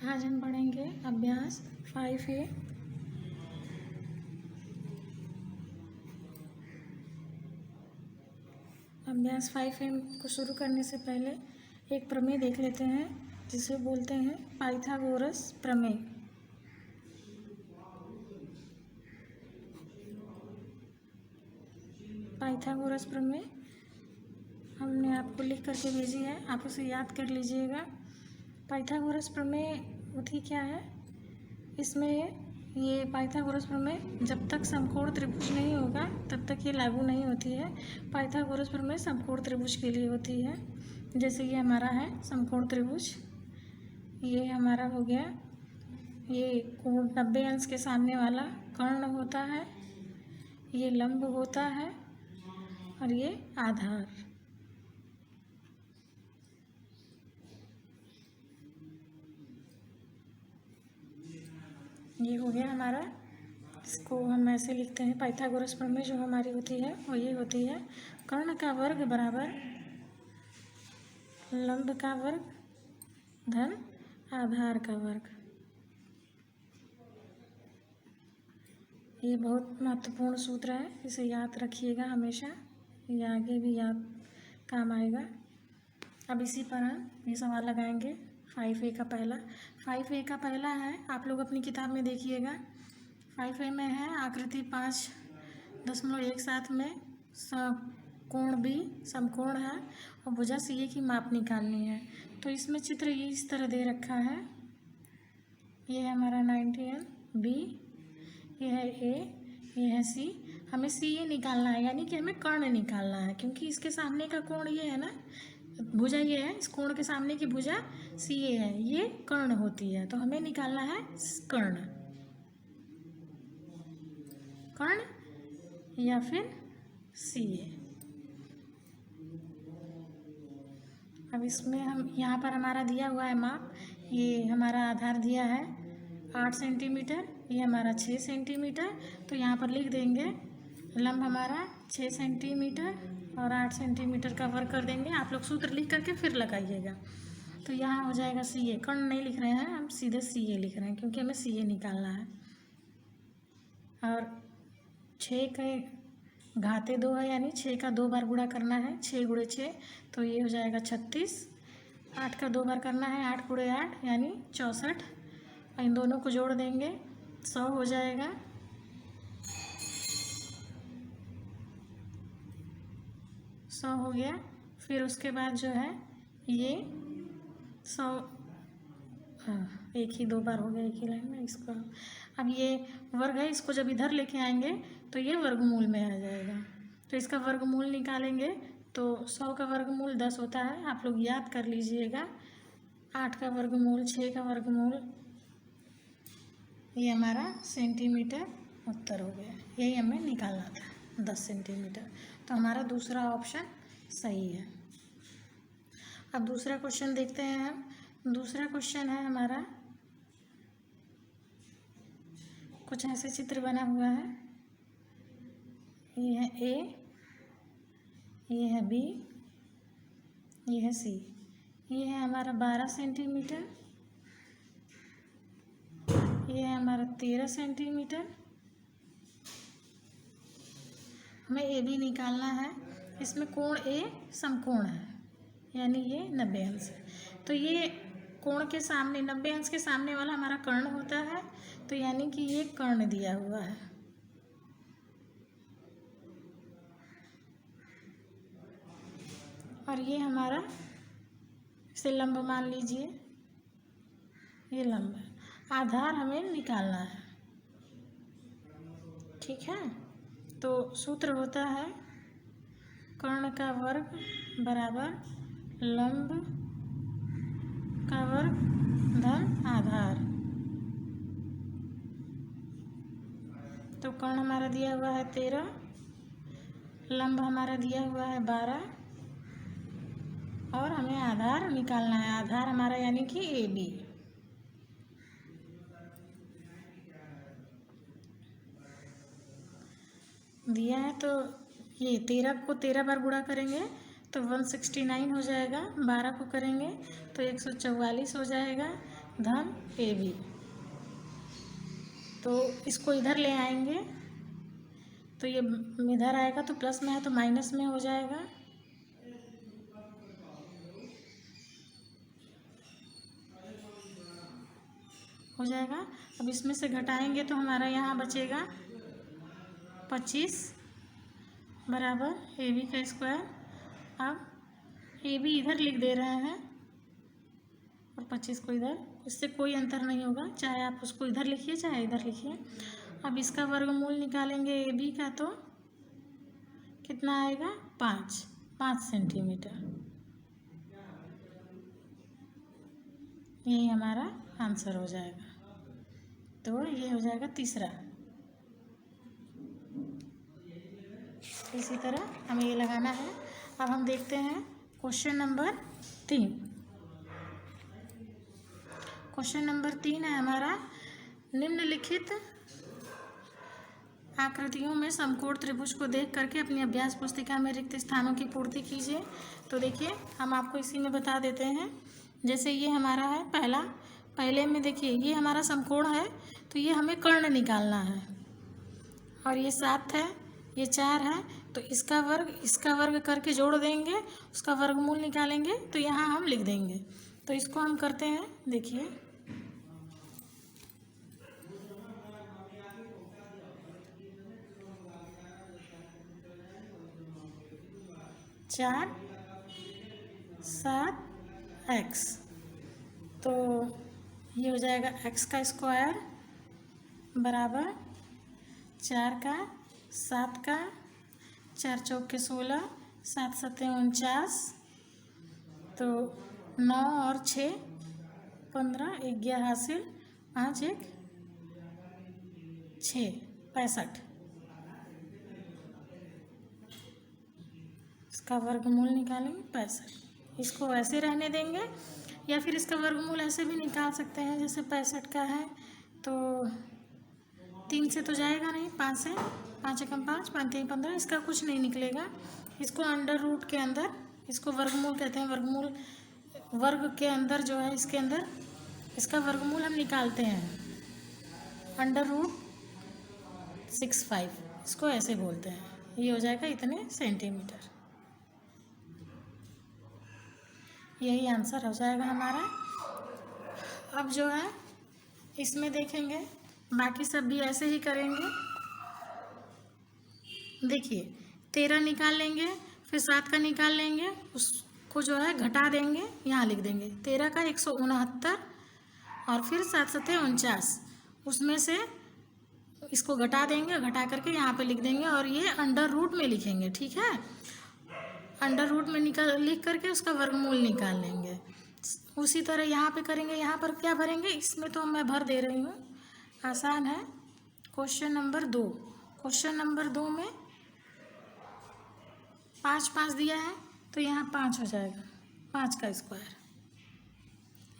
आज हम पढ़ेंगे अभ्यास 5A। अभ्यास 5A को शुरू करने से पहले एक प्रमेय देख लेते हैं जिसे बोलते हैं पाइथागोरस प्रमेय। पाइथागोरस प्रमेय हमने आपको लिख करके भेजी है, आप उसे याद कर लीजिएगा। पाइथागोरस प्रमेय होती क्या है? इसमें ये पाइथागोरस प्रमेय जब तक समकोण त्रिभुज नहीं होगा तब तक ये लागू नहीं होती है। पाइथागोरस प्रमेय समकोण त्रिभुज के लिए होती है। जैसे ये हमारा है समकोण त्रिभुज, ये हमारा हो गया, ये कोण 90 अंश के सामने वाला कर्ण होता है, ये लंब होता है और ये आधार। ये हो गया हमारा, इसको हम ऐसे लिखते हैं पाइथागोरस प्रमेय जो हमारी होती है वो ये होती है, कर्ण का वर्ग बराबर लंब का वर्ग धन आधार का वर्ग। ये बहुत महत्वपूर्ण सूत्र है, इसे याद रखिएगा हमेशा, ये आगे भी याद काम आएगा। अब इसी पर हम ये सवाल लगाएंगे। 5A का पहला, 5A का पहला है, आप लोग अपनी किताब में देखिएगा। 5A में है आकृति 5.17 में कोण B समकोण है और भुजा CA की माप निकालनी है। तो इसमें चित्र ये इस तरह दे रखा है, ये है हमारा 90 B, ये है A, ये है C। हमें CA निकालना है, यानी कि हमें कर्ण निकालना है, क्योंकि इसके सामने का कोण ये है ना, भुजा ये है, इस कोण के सामने की भुजा CA है, ये कर्ण होती है, तो हमें निकालना है कर्ण, कर्ण या फिर CA। अब इसमें हम यहाँ पर हमारा दिया हुआ है माप, ये हमारा आधार दिया है 8 सेंटीमीटर, ये हमारा 6 सेंटीमीटर, तो यहाँ पर लिख देंगे लंब हमारा 6 सेंटीमीटर और 8 सेंटीमीटर का वर्ग कर देंगे। आप लोग सूत्र लिख करके फिर लगाइएगा। तो यहाँ हो जाएगा CA, कर्ण नहीं लिख रहे हैं हम, सीधे CA लिख रहे हैं क्योंकि हमें CA निकालना है। और 6 के घाते 2 है, यानी 6 का 2 बार गुणा करना है, 6 गुणे 6, तो ये हो जाएगा 36। 8 का 2 बार करना है, 8 गुणे 8 यानी 64, इन दोनों को जोड़ देंगे 100 हो जाएगा। 100 हो गया। फिर उसके बाद जो है ये 100, एक ही 2 बार हो गया एक ही लाइन में इसको। अब ये वर्ग है, इसको जब इधर लेके आएंगे तो ये वर्गमूल में आ जाएगा, तो इसका वर्गमूल निकालेंगे तो 100 का वर्गमूल 10 होता है, आप लोग याद कर लीजिएगा। 8 का वर्गमूल, 6 का वर्गमूल, ये हमारा सेंटीमीटर उत्तर हो गया, यही हमें निकालना था 10 सेंटीमीटर। तो हमारा दूसरा ऑप्शन सही है। अब दूसरा क्वेश्चन देखते हैं हम। दूसरा क्वेश्चन है हमारा, कुछ ऐसे चित्र बना हुआ है, ये है A, ये है B, ये है C, ये है हमारा 12 सेंटीमीटर, ये है हमारा 13 सेंटीमीटर। हमें AB निकालना है, इसमें कोण A समकोण है, यानी ये 90 अंश है, तो ये कोण के सामने 90 अंश के सामने वाला हमारा कर्ण होता है, तो यानी कि ये कर्ण दिया हुआ है। और ये हमारा, इसे लंब मान लीजिए, ये लंब है। आधार हमें निकालना है, ठीक है। तो सूत्र होता है कर्ण का वर्ग बराबर लंब का वर्ग धन आधार। तो कर्ण हमारा दिया हुआ है 13, लंब हमारा दिया हुआ है 12 और हमें आधार निकालना है। आधार हमारा यानी कि AB। दिया है तो ये 13 को 13 बार गुणा करेंगे तो 169 हो जाएगा, 12 को करेंगे तो 144 हो जाएगा, धन ए बी। तो इसको इधर ले आएंगे तो ये इधर आएगा, तो प्लस में है तो माइनस में हो जाएगा। हो जाएगा। अब इसमें से घटाएंगे तो हमारा यहाँ बचेगा 25 बराबर ए बी का स्क्वायर। अब ए बी इधर लिख दे रहे हैं और 25 को इधर, इससे कोई अंतर नहीं होगा, चाहे आप उसको इधर लिखिए चाहे इधर लिखिए। अब इसका वर्गमूल निकालेंगे ए बी का तो कितना आएगा 5 सेंटीमीटर। यही हमारा आंसर हो जाएगा। तो ये हो जाएगा तीसरा। इसी तरह हमें ये लगाना है। अब हम देखते हैं क्वेश्चन नंबर 3। क्वेश्चन नंबर 3 है हमारा, निम्नलिखित आकृतियों में समकोण त्रिभुज को देख करके अपनी अभ्यास पुस्तिका में रिक्त स्थानों की पूर्ति कीजिए। तो देखिए हम आपको इसी में बता देते हैं। जैसे ये हमारा है पहले में देखिए ये हमारा समकोण है, तो ये हमें कर्ण निकालना है। और ये 7 है, ये 4 है, तो इसका वर्ग करके जोड़ देंगे, उसका वर्गमूल निकालेंगे तो यहाँ हम लिख देंगे। तो इसको हम करते हैं। देखिए चार 7 एक्स, तो ये हो जाएगा एक्स का स्क्वायर बराबर 4 का 7 का 4 चौके 16 7 सत्ते 49, तो 9 और 6 15 11 हासिल 5 1 6 65। इसका वर्गमूल निकालेंगे 65। इसको ऐसे रहने देंगे या फिर इसका वर्गमूल ऐसे भी निकाल सकते हैं। जैसे 65 का है तो 3 से तो जाएगा नहीं, 5 से 5 एकम 5 5 3 15, इसका कुछ नहीं निकलेगा। इसको अंडर रूट के अंदर, इसको वर्गमूल कहते हैं। वर्गमूल वर्ग के अंदर जो है, इसके अंदर इसका वर्गमूल हम निकालते हैं अंडर रूट 65, इसको ऐसे बोलते हैं। ये हो जाएगा इतने सेंटीमीटर। यही आंसर हो जाएगा हमारा। अब जो है इसमें देखेंगे, बाकी सब भी ऐसे ही करेंगे। देखिए 13 निकाल लेंगे, फिर 7 का निकाल लेंगे, उसको जो है घटा देंगे, यहाँ लिख देंगे 13 का 169 और फिर 7 सत्ते 49, उसमें से इसको घटा देंगे, घटा करके यहाँ पे लिख देंगे और ये अंडर रूट में लिखेंगे। ठीक है, अंडर रूट में लिख करके उसका वर्गमूल निकाल लेंगे। उसी तरह यहाँ पे करेंगे। यहाँ पर क्या भरेंगे, इसमें तो मैं भर दे रही हूँ, आसान है। क्वेश्चन नंबर 2, क्वेश्चन नंबर 2 में 5 5 दिया है, तो यहाँ 5 हो जाएगा, 5 का स्क्वायर।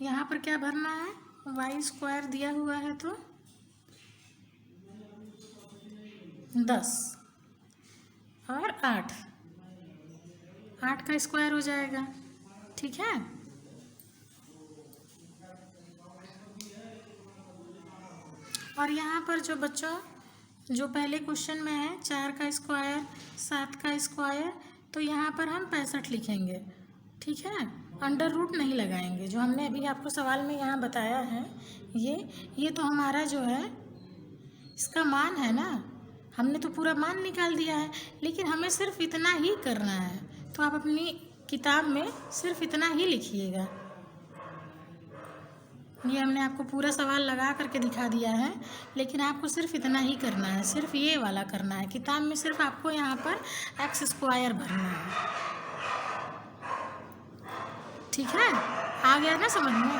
यहाँ पर क्या भरना है, वाई स्क्वायर दिया हुआ है तो 10 और 8 का स्क्वायर हो जाएगा। ठीक है, और यहाँ पर जो बच्चों जो पहले क्वेश्चन में है 4 का स्क्वायर 7 का स्क्वायर, तो यहाँ पर हम 65 लिखेंगे। ठीक है, अंडर रूट नहीं लगाएंगे। जो हमने अभी आपको सवाल में यहाँ बताया है, ये तो हमारा जो है इसका मान है ना, हमने तो पूरा मान निकाल दिया है, लेकिन हमें सिर्फ इतना ही करना है। तो आप अपनी किताब में सिर्फ इतना ही लिखिएगा। ये हमने आपको पूरा सवाल लगा करके दिखा दिया है, लेकिन आपको सिर्फ इतना ही करना है, सिर्फ ये वाला करना है। किताब में सिर्फ आपको यहाँ पर एक्स स्क्वायर भरना है। ठीक है, आ गया ना समझ में।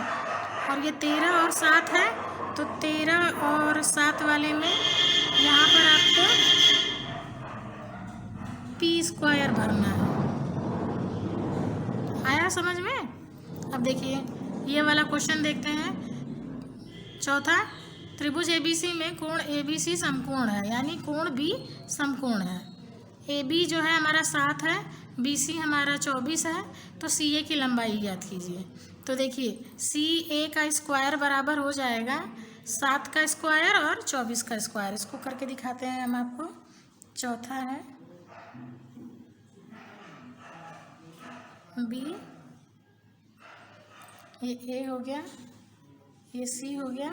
और ये 13 और 7 है, तो 13 और 7 वाले में यहाँ पर आपको पी स्क्वायर भरना है। आया समझ में। अब देखिए ये वाला क्वेश्चन देखते हैं। चौथा, त्रिभुज एबीसी में कोण एबीसी समकोण है, यानी कोण भी समकोण है। AB जो है हमारा 7 है, BC हमारा 24 है, तो CA की लंबाई ज्ञात कीजिए। तो देखिए सी ए का स्क्वायर बराबर हो जाएगा 7 का स्क्वायर और 24 का स्क्वायर। इसको करके दिखाते हैं हम आपको। चौथा है बी, ये ए हो गया, ये सी हो गया,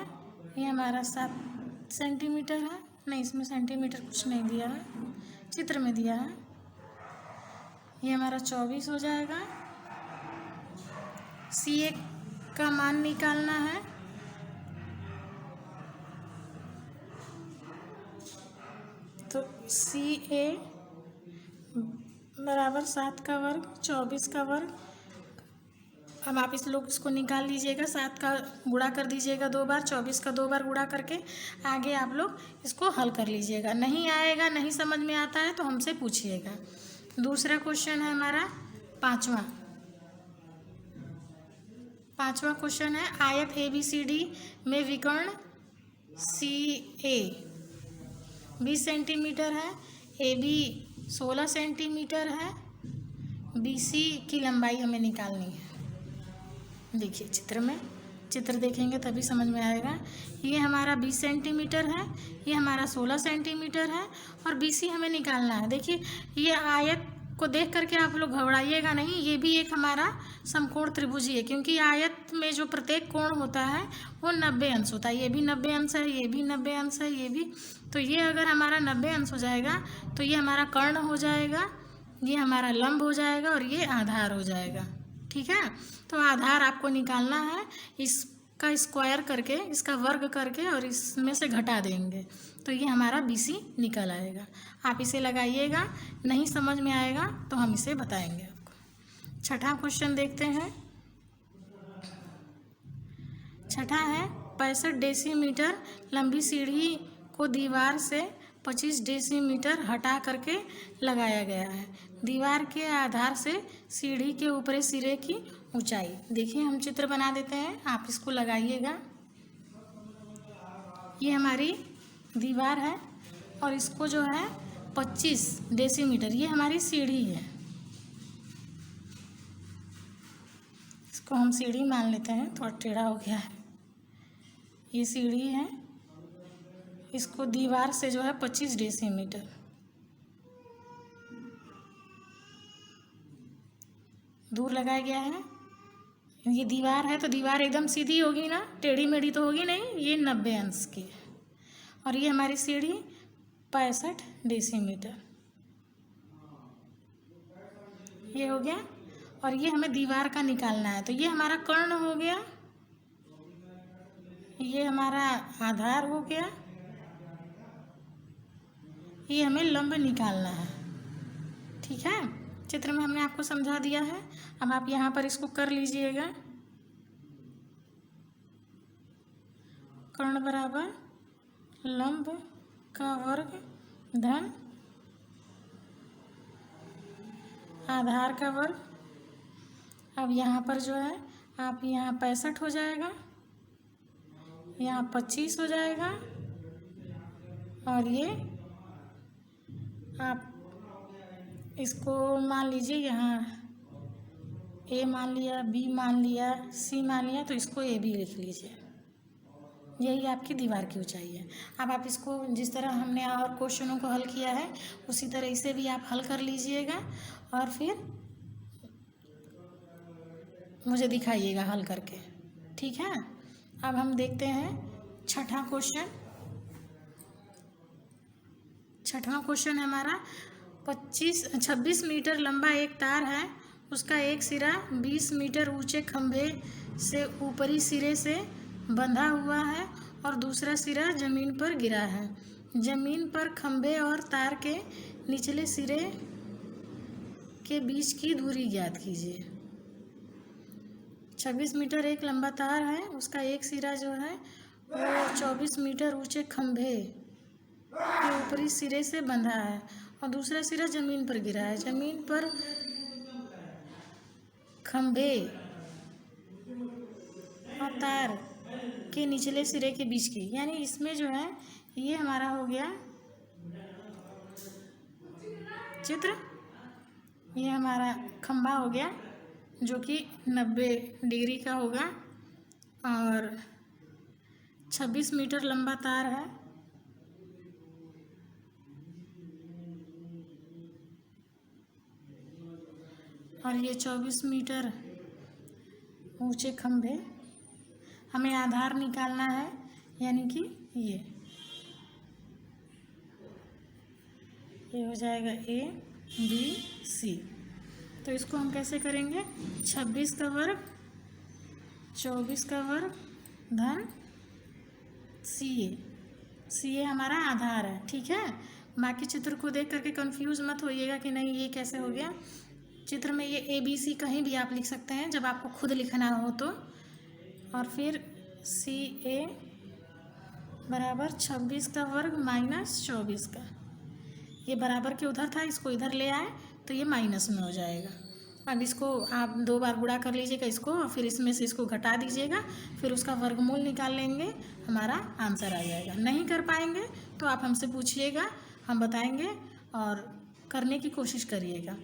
ये हमारा 7 सेंटीमीटर है। नहीं, इसमें सेंटीमीटर कुछ नहीं दिया है, चित्र में दिया है। ये हमारा 24 हो जाएगा। सी ए का मान निकालना है। तो सी ए बराबर 7 का वर्ग 24 का वर्ग। अब आप इसको निकाल लीजिएगा। 7 का गुणा कर दीजिएगा 2 बार, 24 का 2 बार गुणा करके आगे आप लोग इसको हल कर लीजिएगा। नहीं आएगा, नहीं समझ में आता है तो हमसे पूछिएगा। दूसरा क्वेश्चन है हमारा पाँचवा क्वेश्चन है आयत ABCD में विकर्ण CA 20 सेंटीमीटर है, AB 16 सेंटीमीटर है, BC की लंबाई हमें निकालनी है। देखिए चित्र देखेंगे तभी समझ में आएगा। ये हमारा 20 सेंटीमीटर है, ये हमारा 16 सेंटीमीटर है और BC हमें निकालना है। देखिए ये आयत को देख करके आप लोग घबराइएगा नहीं, ये भी एक हमारा समकोण त्रिभुज ही है, क्योंकि आयत में जो प्रत्येक कोण होता है वो 90 अंश होता है। ये भी 90 अंश है, ये भी 90 अंश है, ये भी। तो ये अगर हमारा 90 अंश हो जाएगा तो ये हमारा कर्ण हो जाएगा, ये हमारा लंब हो जाएगा और ये आधार हो जाएगा। ठीक है, तो आधार आपको निकालना है। इसका स्क्वायर करके, इसका वर्ग करके और इसमें से घटा देंगे तो ये हमारा BC निकल आएगा। आप इसे लगाइएगा, नहीं समझ में आएगा तो हम इसे बताएंगे आपको। छठा क्वेश्चन देखते हैं। छठा है 65 डेसीमीटर लंबी सीढ़ी को दीवार से 25 डेसीमीटर हटा करके लगाया गया है। दीवार के आधार से सीढ़ी के ऊपरी सिरे की ऊंचाई। देखिए हम चित्र बना देते हैं, आप इसको लगाइएगा। ये हमारी दीवार है और इसको जो है 25 डेसीमीटर, ये हमारी सीढ़ी है, इसको हम सीढ़ी मान लेते हैं, थोड़ा टेढ़ा हो गया है। ये सीढ़ी है, इसको दीवार से जो है 25 डेसीमीटर दूर लगाया गया है। ये दीवार है तो दीवार एकदम सीधी होगी ना, टेढ़ी मेढ़ी तो होगी नहीं, ये 90 अंश की है। और ये हमारी सीढ़ी 65 डेसीमीटर, ये हो गया। और ये हमें दीवार का निकालना है, तो ये हमारा कर्ण हो गया, ये हमारा आधार हो गया, ये हमें लंब निकालना है। ठीक है, चित्र में हमने आपको समझा दिया है। अब आप यहाँ पर इसको कर लीजिएगा। कर्ण बराबर लंब का वर्ग धन आधार का वर्ग। अब यहाँ पर जो है आप यहाँ 65 हो जाएगा, यहाँ 25 हो जाएगा और ये आप इसको मान लीजिए, यहाँ A मान लिया, B मान लिया, C मान लिया, तो इसको AB लिख लीजिए। यही आपकी दीवार की ऊंचाई है। अब आप इसको जिस तरह हमने और क्वेश्चनों को हल किया है उसी तरह इसे भी आप हल कर लीजिएगा और फिर मुझे दिखाइएगा हल करके। ठीक है, अब हम देखते हैं छठा क्वेश्चन। छठवां क्वेश्चन है हमारा 26 मीटर लंबा एक तार है, उसका एक सिरा 20 मीटर ऊंचे खंभे से ऊपरी सिरे से बंधा हुआ है और दूसरा सिरा जमीन पर गिरा है। जमीन पर खंभे और तार के निचले सिरे के बीच की दूरी ज्ञात कीजिए। 26 मीटर एक लंबा तार है, उसका एक सिरा जो है वो 24 मीटर ऊंचे खंभे के ऊपरी सिरे से बंधा है और दूसरा सिरा जमीन पर गिरा है। जमीन पर खंभे और तार के निचले सिरे के बीच की, यानी इसमें जो है ये हमारा हो गया चित्र, ये हमारा खंभा हो गया जो कि 90 डिग्री का होगा और 26 मीटर लंबा तार है। और ये 24 मीटर ऊंचे खंभे। हमें आधार निकालना है, यानी कि ये हो जाएगा A B C। तो इसको हम कैसे करेंगे? 26 का वर्ग 24 का वर्ग धन CA हमारा आधार है। ठीक है, बाकी चित्र को देख करके कंफ्यूज मत होइएगा कि नहीं ये कैसे हो गया। चित्र में ये ABC कहीं भी आप लिख सकते हैं जब आपको खुद लिखना हो तो। और फिर CA बराबर 26 का वर्ग माइनस 24 का। ये बराबर के उधर था, इसको इधर ले आए तो ये माइनस में हो जाएगा। अब इसको आप 2 बार गुणा कर लीजिएगा इसको, और फिर इसमें से इसको घटा दीजिएगा, फिर उसका वर्गमूल निकाल लेंगे, हमारा आंसर आ जाएगा। नहीं कर पाएंगे तो आप हमसे पूछिएगा, हम बताएंगे और करने की कोशिश करिएगा।